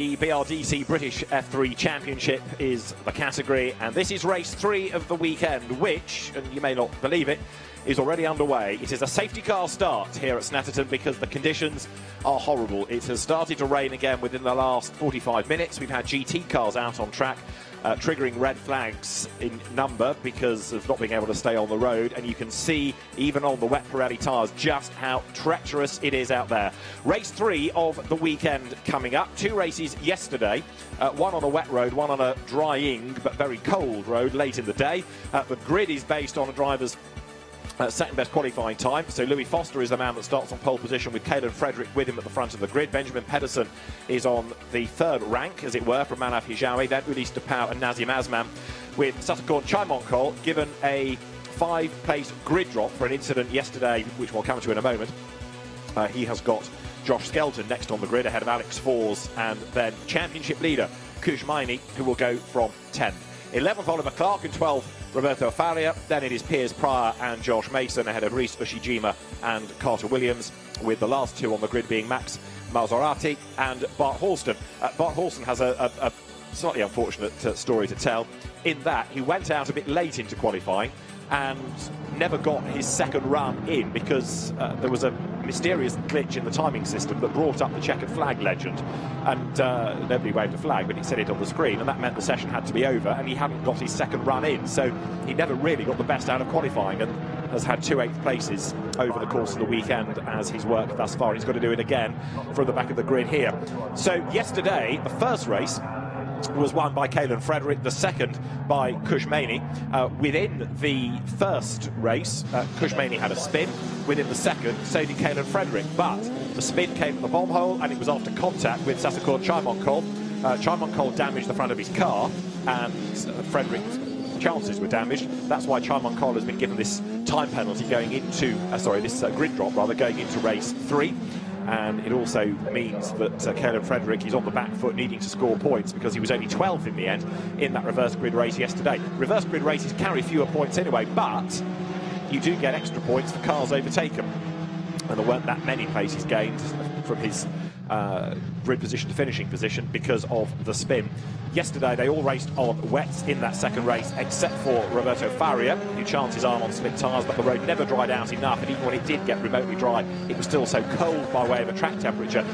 The BRDC British F3 Championship is the category, and this is race 3 of the weekend, which, and you may not believe it, is already underway. It is a safety car start here at Snetterton because the conditions are horrible. It has started to rain again within the last 45 minutes. We've had GT cars out on track, triggering red flags in number because of not being able to stay on the road, and you can see even on the wet Pirelli tyres just how treacherous it is out there. Race 3 of the weekend coming up. 2 races yesterday, one on a wet road, one on a drying but very cold road late in the day. The grid is based on a driver's second best qualifying time. So Louis Foster is the man that starts on pole position with Kaelan Frederick with him at the front of the grid. Benjamin Pedersen is on the third rank, as it were, from Manav Hijawi. Then Ulysse de Pauw and Nazim Azman with Snetterton Chaimoncoll given a 5-place grid drop for an incident yesterday, which we'll come to in a moment. He has got Josh Skelton next on the grid ahead of Alex Fors, and then championship leader Kush Maini, who will go from 10th. 11th, Oliver Clark, and 12th, Roberto Faria. Then it is Piers Pryor and Josh Mason ahead of Rhys Ushijima and Carter Williams, with the last 2 on the grid being Max Maserati and Bart Halston. Bart Halston has a slightly unfortunate story to tell, in that he went out a bit late into qualifying and never got his second run in because there was a mysterious glitch in the timing system that brought up the checkered flag legend, and nobody waved a flag, but he said it on the screen, and that meant the session had to be over, and he hadn't got his second run in, so he never really got the best out of qualifying, and has had 2 8th places over the course of the weekend as he's worked thus far. He's got to do it again from the back of the grid here. So yesterday, the first race was won by Kaelan Frederick, the second by Kush Maini. Within the first race, Kush Maini had a spin. Within the second, so did Kaelan Frederick, but the spin came at the bomb hole, and it was after contact with Snetterton Chaimoncoll. Chaimoncoll damaged the front of his car, and Frederick's chances were damaged. That's why Chaimoncoll has been given this time penalty going into, this grid drop rather, going into race 3. And it also means that Kaelan Frederick is on the back foot, needing to score points, because he was only 12th in the end in that reverse grid race yesterday. Reverse grid races carry fewer points anyway, but you do get extra points for cars overtaken. And there weren't that many places gained from his grid position to finishing position because of the spin. Yesterday they all raced on wets in that second race, except for Roberto Faria, who chanced his arm on slick tyres, but the road never dried out enough, and even when it did get remotely dry, it was still so cold by way of a track temperature,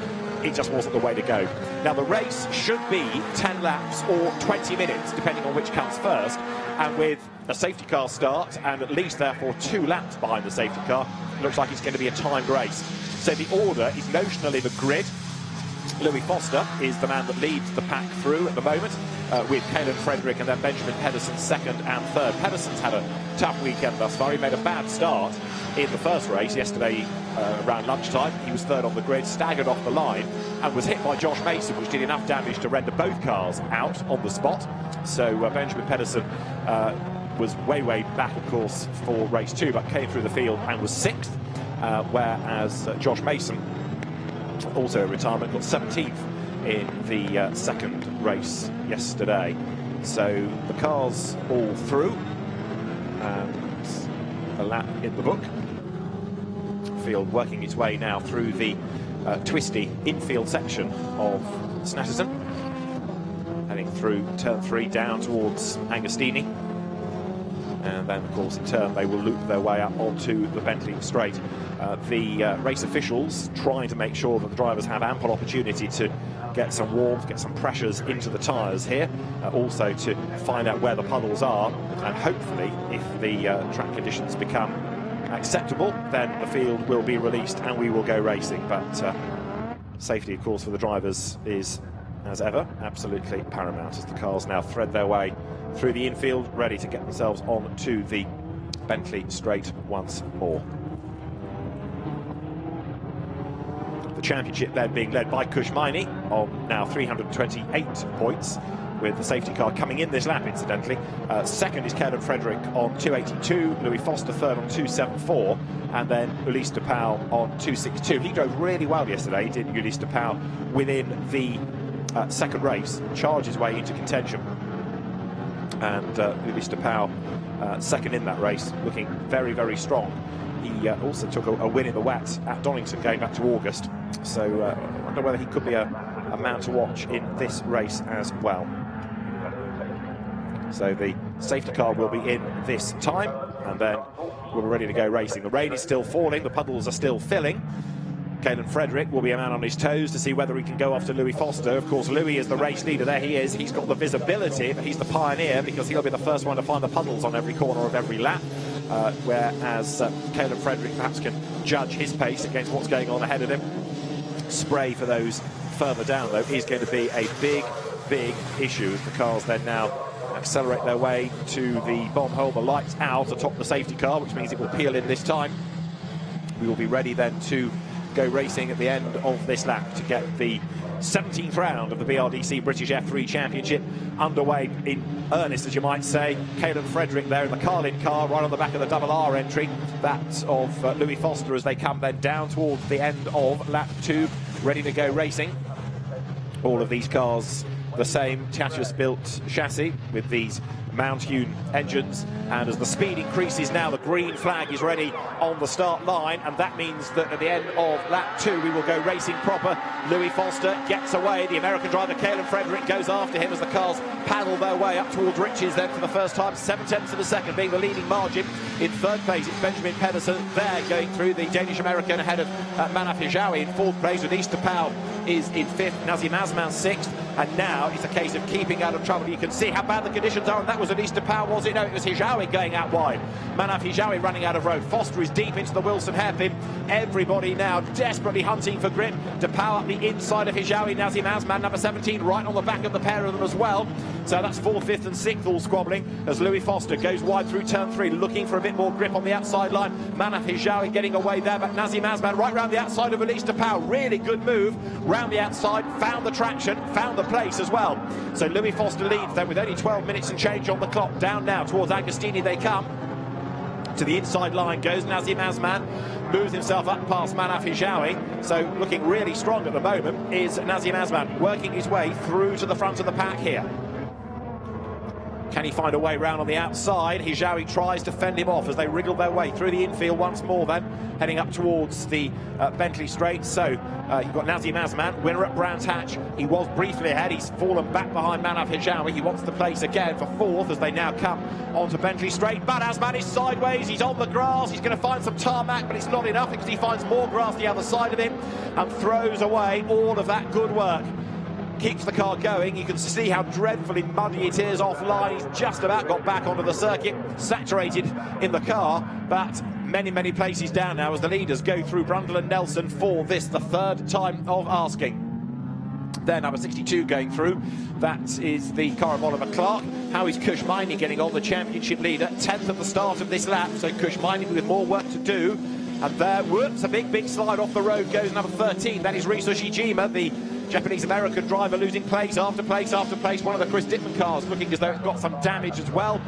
it just wasn't the way to go. Now the race should be 10 laps or 20 minutes, depending on which comes first, and with a safety car start, and at least therefore 2 laps behind the safety car, it looks like it's going to be a timed race. So the order is notionally the grid. Louis Foster is the man that leads the pack through at the moment, with Kaelan Frederick and then Benjamin Pedersen second and third. Pedersen's had a tough weekend thus far. He made a bad start in the first race yesterday around lunchtime. He was third on the grid, staggered off the line, and was hit by Josh Mason, which did enough damage to render both cars out on the spot. So Benjamin Pedersen was way back, of course, for race 2, but came through the field and was 6th, whereas Josh Mason, also a retirement, got 17th in the second race yesterday. So the cars all through, and a lap in the book. Field working its way now through the twisty infield section of Snetterton, heading through turn 3 down towards Angostini, and then of course in turn they will loop their way up onto the Bentley straight. The race officials trying to make sure that the drivers have ample opportunity to get some warmth, get some pressures into the tyres here, also to find out where the puddles are, and hopefully if the track conditions become acceptable, then the field will be released and we will go racing. But safety, of course, for the drivers is, as ever, absolutely paramount, as the cars now thread their way through the infield, ready to get themselves on to the Bentley straight once more. The championship then being led by Kush Maini on now 328 points, with the safety car coming in this lap, incidentally. Second is Kaelan Frederick on 282, Louis Foster third on 274, and then Ulysse de Pauw on 262. He drove really well yesterday, he did, Ulysse de Pauw, within the second race, charged his way into contention. And Ulysse de Pauw, second in that race, looking very strong. He also took a win in the wet at Donington going back to August, so I wonder whether he could be a a man to watch in this race as well. So the safety car will be in this time, and then we'll be ready to go racing. The rain is still falling, the puddles are still filling. Caelan Frederick will be a man on his toes to see whether he can go after Louis Foster. Of course, Louis is the race leader. There he is. He's got the visibility, but he's the pioneer because he'll be the first one to find the puddles on every corner of every lap. Whereas Caelan Frederick perhaps can judge his pace against what's going on ahead of him. Spray for those further down, though, is going to be a big, big issue as the cars then now accelerate their way to the bomb hole. The lights out atop the safety car, which means it will peel in this time. We will be ready then to go racing at the end of this lap to get the 17th round of the BRDC British F3 Championship underway in earnest, as you might say. Caelan Frederick there in the Carlin car, right on the back of the double R entry. That of Louis Foster as they come then down towards the end of lap 2, ready to go racing. All of these cars the same Tatuus-built chassis with these Mount-hewn engines, and as the speed increases now, the green flag is ready on the start line, and that means that at the end of lap 2 we will go racing proper. Louis Foster gets away, the American driver Caelan Frederick goes after him as the cars paddle their way up towards riches then for the first time. 7/10 of a second being the leading margin. In third place it's Benjamin Pedersen there going through, the Danish-American ahead of Manaf Hijawi in fourth place, with Easter Powell is in fifth, Nazim Azman sixth, and now it's a case of keeping out of trouble. You can see how bad the conditions are, and that was an Easter Powell, was it? No, it was Hijawi going out wide. Manaf Hijawi running out of road. Foster is deep into the Wilson hairpin. Everybody now desperately hunting for grip. De Pauw up the inside of Hijawi. Nazim Azman, number 17, right on the back of the pair of them as well. So that's 4th, 5th and 6th all squabbling as Louis Foster goes wide through turn 3, looking for a bit more grip on the outside line. Manaf Hijawi getting away there, but Nazim Azman right round the outside of Easter Powell. Really good move round the outside, found the traction, found the place as well. So Louis Foster leads then with only 12 minutes and change on the clock. Down now towards Agostini they come. To the inside line goes Nazim Azman, moves himself up past Manaf Hijawi. So looking really strong at the moment is Nazim Azman, working his way through to the front of the pack here. Can he find a way round on the outside? Hijawi tries to fend him off as they wriggle their way through the infield once more then, heading up towards the Bentley Straight. So you've got Nazim Azman, winner at Brands Hatch. He was briefly ahead, he's fallen back behind Manaf Hijawi. He wants the place again for 4th as they now come onto Bentley Straight. But Azman is sideways, he's on the grass, he's going to find some tarmac, but it's not enough because he finds more grass the other side of him and throws away all of that good work. Keeps the car going. You can see how dreadfully muddy it is offline. He's just about got back onto the circuit, saturated in the car, but many places down now as the leaders go through Brundle and Nelson for this, the 3rd time of asking. There, number 62 going through. That is the car of Oliver Clark. How is Kushmaini getting on, the championship leader? 10th at the start of this lap, so Kushmaini with more work to do. And there, whoops, a big slide off the road goes number 13. That is Riso Shijima, the Japanese-American driver, losing place after place after place. One of the Chris Dittman cars looking as though it's got some damage as well.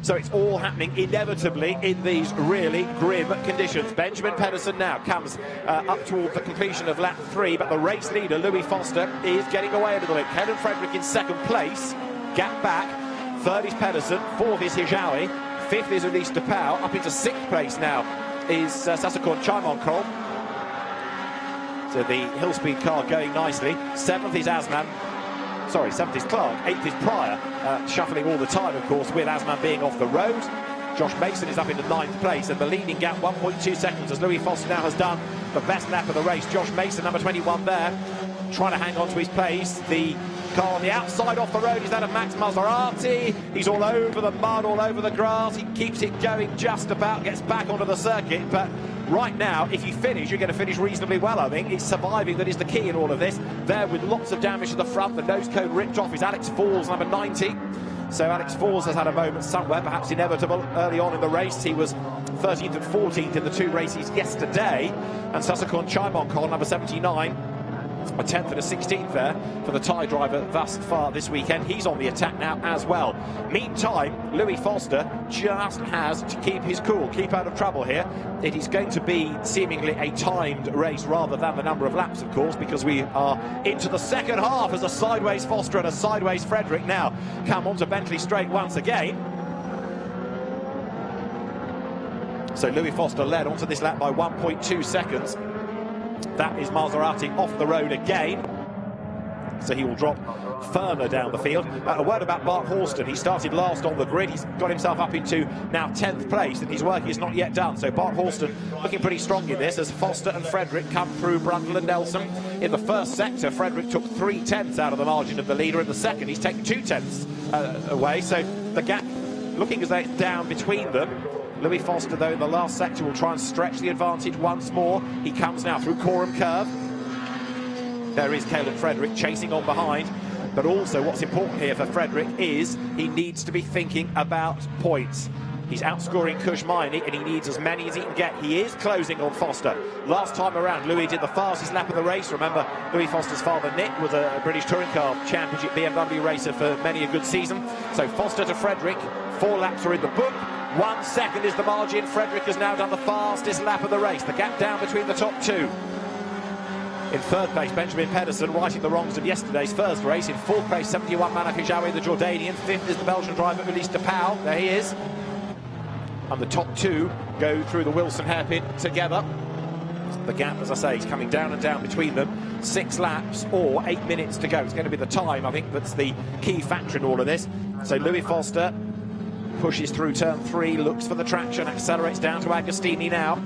So it's all happening inevitably in these really grim conditions. Benjamin Pedersen now comes up towards the completion of lap 3, but the race leader, Louis Foster, is getting away a little bit. Caelan Frederick in 2nd place, gap back. 3rd is Pedersen, 4th is Hijawi, 5th is Elise De Pauw. Up into 6th place now is Sasakon Chaimonkol. So the Hill Speed car going nicely. 7th is Azman. Sorry, 7th is Clark. 8th is Pryor. Shuffling all the time, of course, with Azman being off the road. Josh Mason is up into 9th place, and the leading gap 1.2 seconds as Louis Foster now has done the best lap of the race. Josh Mason, number 21 there, trying to hang on to his place. The car on the outside off the road is that of Max Maserati. He's all over the mud, all over the grass. He keeps it going just about, gets back onto the circuit, but right now, if you finish, you're going to finish reasonably well, I think. It's surviving that is the key in all of this. There, with lots of damage to the front, the nose cone ripped off, is Alex Falls, number 90. So Alex Falls has had a moment somewhere, perhaps inevitable, early on in the race. He was 13th and 14th in the 2 races yesterday. And Sasakon Chaimonkol, number 79, a 10th and a 16th there for the Thai driver thus far this weekend. He's on the attack now as well. Meantime, Louis Foster just has to keep his cool, keep out of trouble here. It is going to be seemingly a timed race rather than the number of laps, of course, because we are into the second half as a sideways Foster and a sideways Frederick now come onto Bentley Straight once again. So Louis Foster led onto this lap by 1.2 seconds. That is Maserati off the road again. so he will drop further down the field. A word about Bart Horston. He started last on the grid. He's got himself up into now 10th place, and his work is not yet done. So Bart Horston looking pretty strong in this as Foster and Frederick come through Brundle and Nelson. In the first sector, Frederick took 3/10 out of the margin of the leader. In the second, he's taken 2/10 away. So the gap looking as though it's down between them. Louis Foster, though, in the last sector will try and stretch the advantage once more. He comes now through Coram Curve. There is Caleb Frederick chasing on behind. But also what's important here for Frederick is he needs to be thinking about points. He's outscoring Kushmaini and he needs as many as he can get. He is closing on Foster. Last time around, Louis did the fastest lap of the race. Remember, Louis Foster's father, Nick, was a British Touring Car Championship BMW racer for many a good season. So Foster to Frederick. 4 laps are in the book. 1 second is the margin. Frederick has now done the fastest lap of the race. The gap down between the top 2. In 3rd place, Benjamin Pedersen, righting the wrongs of yesterday's first race. In 4th place, 71 Manaf Hijawi, the Jordanian. 5th is the Belgian driver, Ulysse de Pauw. There he is. And the top 2 go through the Wilson hairpin together. The gap, as I say, is coming down and down between them. 6 laps or 8 minutes to go. It's going to be the time, I think, that's the key factor in all of this. So Louis Foster pushes through turn 3, looks for the traction, accelerates down to Agostini now.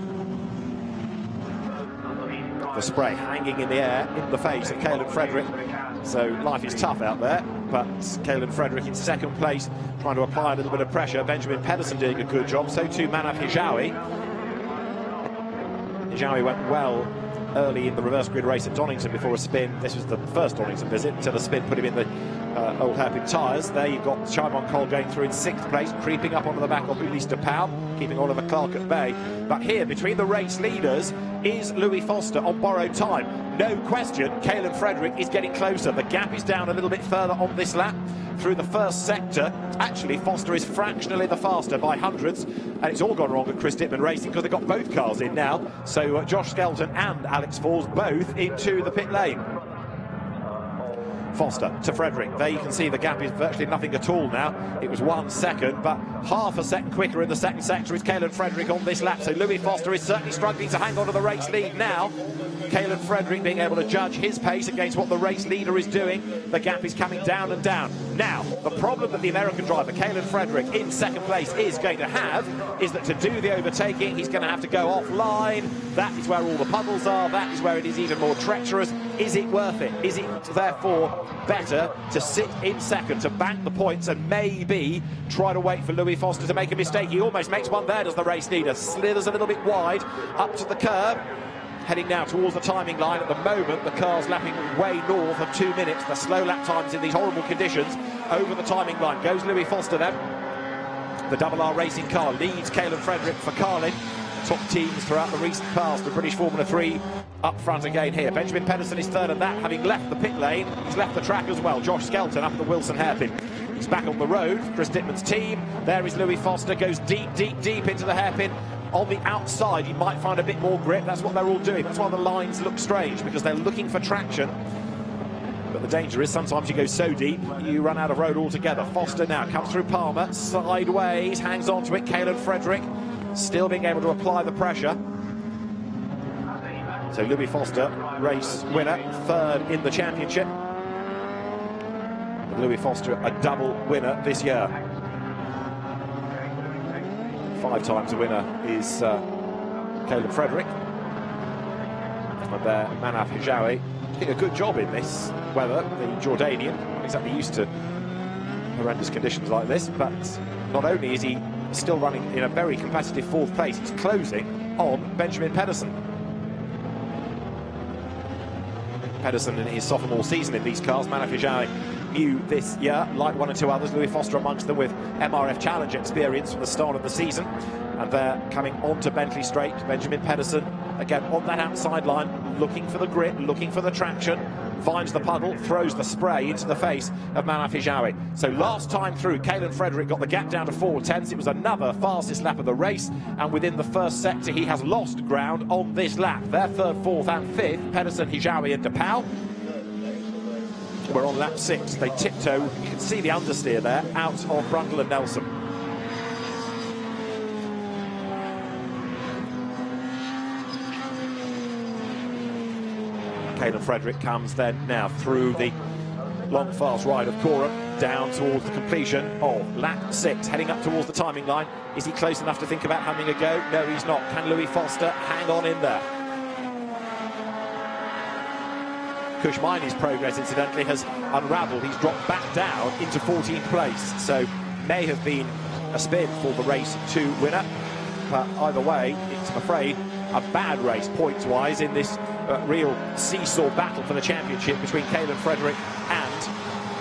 The spray hanging in the air in the face of Caleb Frederick. So life is tough out there, but Caleb Frederick in 2nd place, trying to apply a little bit of pressure. Benjamin Pedersen doing a good job, so too Manaf Hijawi. Hijawi went well early in the reverse grid race at Donington before a spin. This was the first Donington visit until a spin put him in the old hairpin tyres. There you've got Shimon Cole going through in 6th place, creeping up onto the back of Ulysse de Pauw, keeping Oliver Clark at bay. But here, between the race leaders, is Louis Foster on borrowed time. No question, Caleb Frederick is getting closer. The gap is down a little bit further on this lap through the first sector. Actually, Foster is fractionally the faster by hundreds, and it's all gone wrong at Chris Dittman Racing because they've got both cars in now. So Josh Skelton and Alex Falls both into the pit lane. Foster to Frederick. There you can see the gap is virtually nothing at all now. It was 1 second, but half a second quicker in the second sector is Caleb Frederick on this lap. So Louis Foster is certainly struggling to hang on to the race lead now. Caleb Frederick being able to judge his pace against what the race leader is doing. The gap is coming down and down. Now, the problem that the American driver, Caleb Frederick, in 2nd place is going to have is that to do the overtaking, he's going to have to go offline. That is where all the puddles are. That is where it is even more treacherous. Is it worth it? Is it therefore better to sit in 2nd, to bank the points and maybe try to wait for Louis Foster to make a mistake? He almost makes one there, does the race leader. Slithers a little bit wide up to the curb. Heading now towards the timing line. At the moment, the car's lapping way north of 2 minutes. The slow lap times in these horrible conditions. Over the timing line goes Louis Foster then. The RR Racing car leads Caleb Frederick for Carlin. Top teams throughout the recent past. The British Formula 3 up front again here. Benjamin Pedersen is 3rd, and that having left the pit lane, he's left the track as well. Josh Skelton up at the Wilson hairpin. He's back on the road. Chris Dittman's team. There is Louis Foster. Goes deep, deep, deep into the hairpin. On the outside, you might find a bit more grip. That's what they're all doing. That's why the lines look strange, because they're looking for traction. But the danger is sometimes you go so deep, you run out of road altogether. Foster now comes through Palmer, sideways, hangs on to it. Caleb Frederick still being able to apply the pressure. So Louis Foster, race winner, 3rd in the championship. But Louis Foster, a double winner this year. 5 times a winner is Caleb Frederick. And there, Manaf Hijawi doing a good job in this weather. The Jordanian, not exactly used to horrendous conditions like this, but not only is he still running in a very competitive 4th place, he's closing on Benjamin Pedersen. Pedersen in his sophomore season in these cars. Manaf Hijawi new this year, like 1 or 2 others. Louis Foster amongst them with MRF Challenge experience from the start of the season. And they're coming onto Bentley Straight. Benjamin Pedersen, again, on that outside line, looking for the grip, looking for the traction. Finds the puddle, throws the spray into the face of Manaf Hijawi. So last time through, Caleb Frederick got the gap down to 4/10. It was another fastest lap of the race, and within the first sector he has lost ground on this lap. They're 3rd, 4th and 5th, Pedersen, Hijawi and de Pauw. We're on lap 6. They tiptoe, you can see the understeer there, out of Brundle and Nelson. Caleb Frederick comes then now through the long fast ride of Coram down towards the completion of lap 6, heading up towards the timing line. Is he close enough to think about having a go? No, he's not. Can Louis Foster hang on in there? Kushmini's progress, incidentally, has unravelled. He's dropped back down into 14th place, so may have been a spin for the race 2 winner. But either way, it's, I'm afraid, a bad race points-wise in this real seesaw battle for the championship between Kaelan Frederick and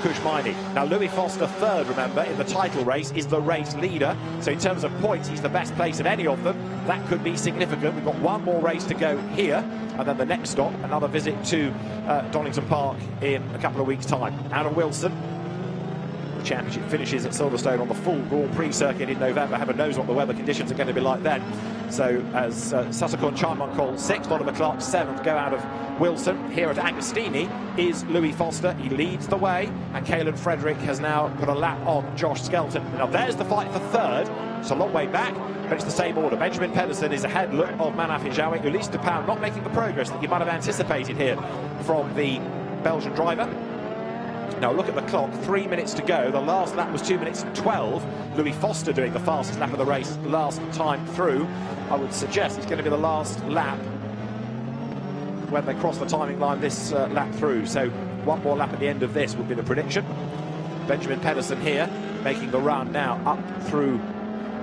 Kushmini. Now, Louis Foster, third, remember, in the title race, is the race leader. So in terms of points, he's the best place of any of them. That could be significant. We've got one more race to go here, and then the next stop, another visit to Donington Park in a couple of weeks' time. Adam Wilson, the championship finishes at Silverstone on the full Grand Prix circuit in November. Heaven knows what the weather conditions are going to be like then. So as Sasakon Charmancol 6th, Oliver Clark 7th go out of Wilson. Here at Agostini is Louis Foster. He leads the way, and Kaelan Frederick has now put a lap on Josh Skelton. Now there's the fight for third. It's a long way back, but it's the same order. Benjamin Pedersen is ahead of Manaf Hijawi. Ulysse de Pauw not making the progress that you might have anticipated here from the Belgian driver. Now look at the clock, 3 minutes to go. The last lap was 2 minutes and 12. Louis Foster doing the fastest lap of the race last time through. I would suggest it's going to be the last lap when they cross the timing line this lap through. So one more lap at the end of this would be the prediction. Benjamin Pedersen here making the run now up through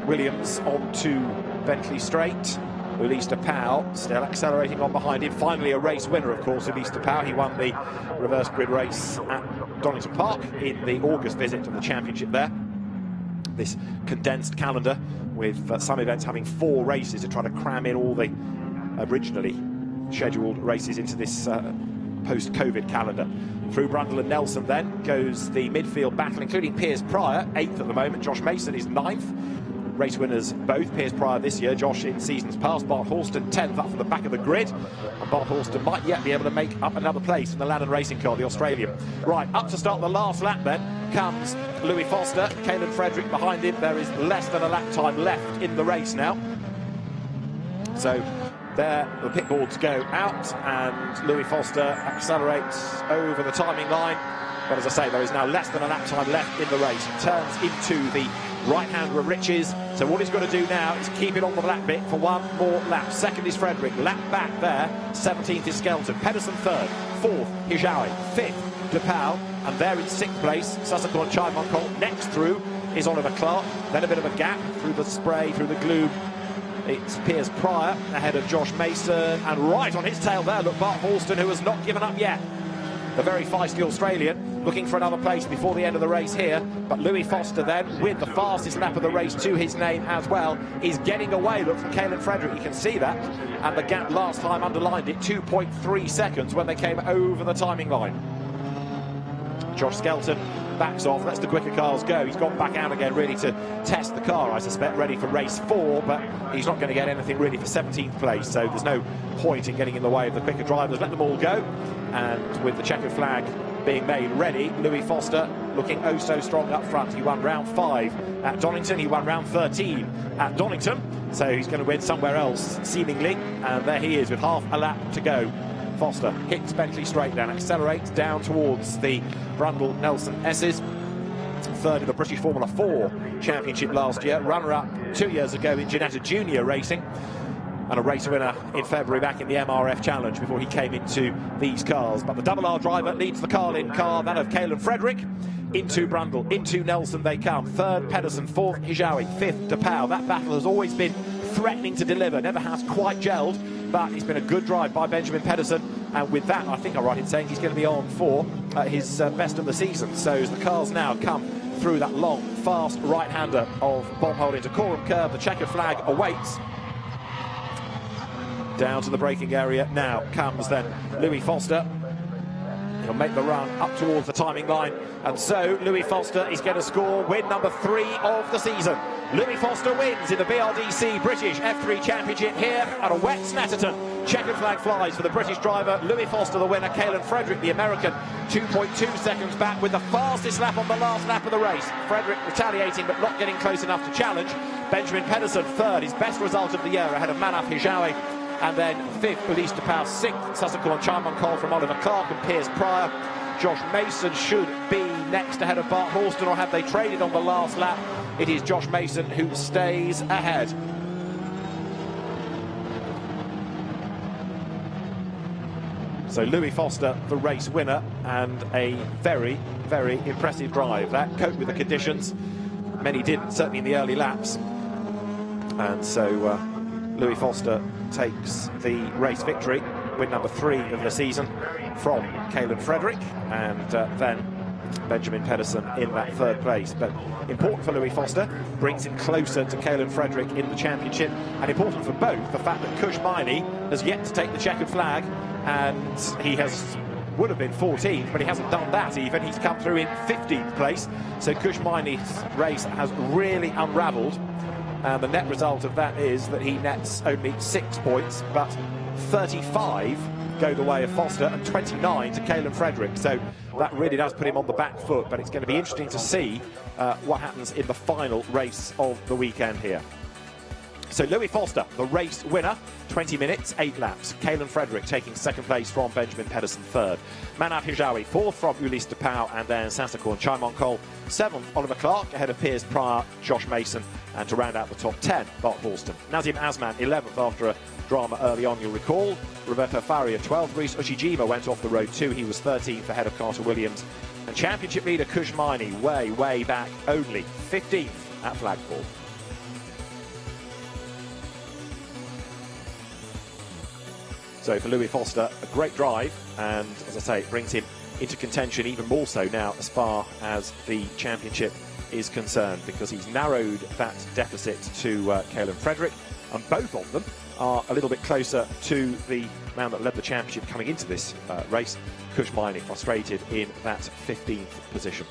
Williams onto Bentley Straight. Ulysse de Pauw still accelerating on behind him. Finally a race winner, of course, Ulysse de Pauw. He won the reverse grid race at Donington Park in the August visit of the championship there. This condensed calendar with some events having 4 races to try to cram in all the originally scheduled races into this post-COVID calendar. Through Brundle and Nelson then goes the midfield battle, including Piers Pryor, 8th at the moment. Josh Mason is 9th. Race winners both, Piers Pryor this year, Josh in seasons past. Bart Horston 10th up from the back of the grid, and Bart Horston might yet be able to make up another place in the Landon Racing car, the Australian. Right, up to start the last lap then comes Louis Foster, Kaelan Frederick behind him. There is less than a lap time left in the race now. So there the pit boards go out, and Louis Foster accelerates over the timing line. But as I say, there is now less than a lap time left in the race. He turns into the right-hander of Riches. So what he's got to do now is keep it on the lap bit for one more lap. Second is Frederick, lap back there. 17th is Skelton. Pedersen third. 4th, Hijawi. 5th, de Pauw. And there in 6th place, Sasakon Charmancol. Next through is Oliver Clark. Then a bit of a gap through the spray, through the gloom. It's Piers Pryor ahead of Josh Mason. And right on his tail there, look, Bart Horston, who has not given up yet. The very feisty Australian looking for another place before the end of the race here. But Louis Foster then, with the fastest lap of the race to his name as well, is getting away, look, from Kaelan Frederick. You can see that. And the gap last time underlined it, 2.3 seconds when they came over the timing line. Josh Skelton backs off, lets the quicker cars go. He's gone back out again really to test the car, I suspect, ready for race 4, but he's not going to get anything really for 17th place, so there's no point in getting in the way of the quicker drivers. Let them all go, and with the checkered flag being made ready, Louis Foster looking oh so strong up front. He won round 5 at Donington, he won round 13 at Donington, so he's going to win somewhere else seemingly, and there he is with half a lap to go. Foster hits Bentley Straight down, accelerates down towards the Brundle Nelson S's. Third in the British Formula 4 Championship last year, runner-up 2 years ago in Ginetta Junior Racing, and a race winner in February back in the MRF Challenge before he came into these cars. But the Double R driver leads the Carlin car, that of Kaelan Frederick. Into Brundle, into Nelson they come. Third, Pedersen. 4th, Hijawi. 5th, de Pauw. That battle has always been threatening to deliver, never has quite gelled, but it's been a good drive by Benjamin Pedersen, and with that I think I'm right in saying he's going to be on for his best of the season. So as the cars now come through that long, fast right-hander of Bombhold into Coram curve, the checkered flag awaits. Down to the braking area now comes then Louis Foster. He'll make the run up towards the timing line, and so Louis Foster is going to score win number 3 of the season. Louis Foster wins in the BRDC British F3 Championship here at a wet Snetterton. Checkered flag flies for the British driver. Louis Foster the winner. Kaelan Frederick, the American, 2.2 seconds back with the fastest lap on the last lap of the race. Frederick retaliating but not getting close enough to challenge. Benjamin Pedersen third, his best result of the year, ahead of Manaf Hijawi. And then 5th, Ulysse de Pauw. 6th, Sasakon Charmancol from Oliver Clark and Piers Pryor. Josh Mason should be next ahead of Bart Horston, or have they traded on the last lap? It is Josh Mason who stays ahead. So Louis Foster, the race winner, and a very, very impressive drive. That coped with the conditions. Many didn't, certainly in the early laps. And so Louis Foster takes the race victory, win number 3 of the season, from Caolan Frederick, and then Benjamin Pedersen in that 3rd place. But important for Louis Foster, brings him closer to Caolan Frederick in the championship, and important for both, the fact that Kush Miney has yet to take the checkered flag, and he would have been 14th, but he hasn't done that even. He's come through in 15th place. So Kush Miney's race has really unravelled, and the net result of that is that he nets only 6 points, but 35 go the way of Foster and 29 to Caolan Frederick. So that really does put him on the back foot, but it's going to be interesting to see what happens in the final race of the weekend here. So Louis Foster, the race winner, 20 minutes, 8 laps. Caolan Frederick taking 2nd place from Benjamin Pedersen, 3rd. Manav Hijawi, 4th from Ulysse de Pauw, and then Sasakorn Chaimon Cole, 7th. Oliver Clark ahead of Piers Pryor, Josh Mason, and to round out the top 10, Bart Horston. Nazim Azman, 11th after a drama early on, you'll recall. Roberto Faria, 12th. Rhys Ushijima went off the road too. He was 13th ahead of Carter Williams. And championship leader Kush Miney, way, way back, only 15th at Flagpole. So for Louis Foster, a great drive, and as I say, it brings him into contention even more so now as far as the championship is concerned, because he's narrowed that deficit to Caolan Frederick, and both of them are a little bit closer to the man that led the championship coming into this race, Kush Miney, frustrated in that 15th position.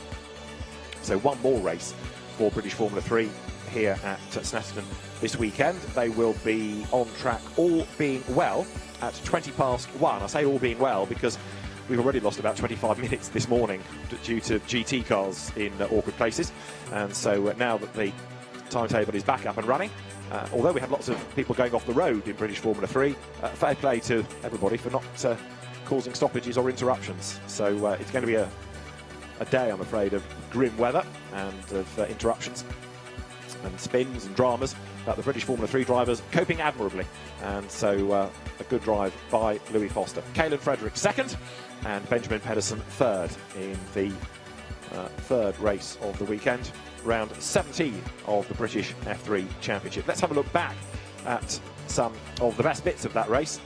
So one more race for British Formula 3 here at Snetterton this weekend. They will be on track, all being well, at 1:20 I say all being well because we've already lost about 25 minutes this morning due to GT cars in awkward places. And so now that the timetable is back up and running, although we had lots of people going off the road in British Formula 3, fair play to everybody for not causing stoppages or interruptions. So it's going to be a day, I'm afraid, of grim weather and of interruptions and spins and dramas, but the British Formula 3 drivers coping admirably, and so a good drive by Louis Foster. Caolan Frederick 2nd, and Benjamin Pedersen 3rd in the 3rd race of the weekend, round 17 of the British F3 Championship. Let's have a look back at some of the best bits of that race,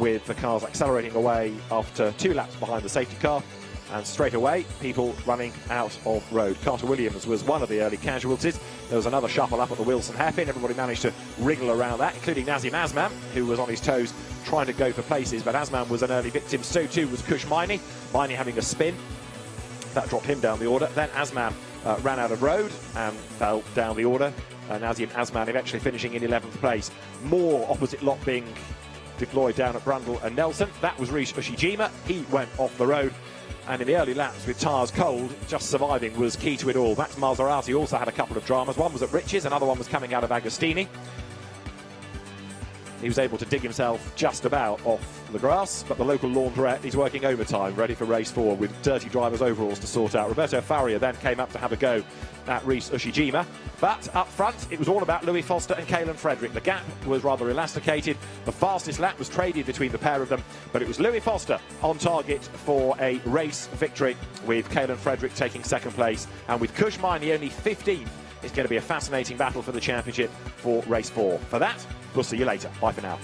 with the cars accelerating away after 2 laps behind the safety car, and straight away people running out of road. Carter Williams was one of the early casualties. There was another shuffle up at the Wilson hairpin. Everybody managed to wriggle around that, including Nazim Azman, who was on his toes trying to go for places, but Azman was an early victim. So too was Kush Miney. Miney having a spin. That dropped him down the order. Then Azman ran out of road and fell down the order. Nazim Azman eventually finishing in 11th place. More opposite lot being deployed down at Brundle and Nelson. That was Rhys Ushijima. He went off the road. And in the early laps, with tyres cold, just surviving was key to it all. Max Maserati also had a couple of dramas. One was at Riches, another one was coming out of Agostini. He was able to dig himself just about off the grass, but the local laundrette is working overtime, ready for race 4 with dirty driver's overalls to sort out. Roberto Faria then came up to have a go at Rhys Ushijima, but up front it was all about Louis Foster and Caolan Frederick. The gap was rather elasticated. The fastest lap was traded between the pair of them, but it was Louis Foster on target for a race victory, with Caolan Frederick taking 2nd place, and with Kush Miney only 15th. It's going to be a fascinating battle for the championship for race 4. For that, we'll see you later. Bye for now.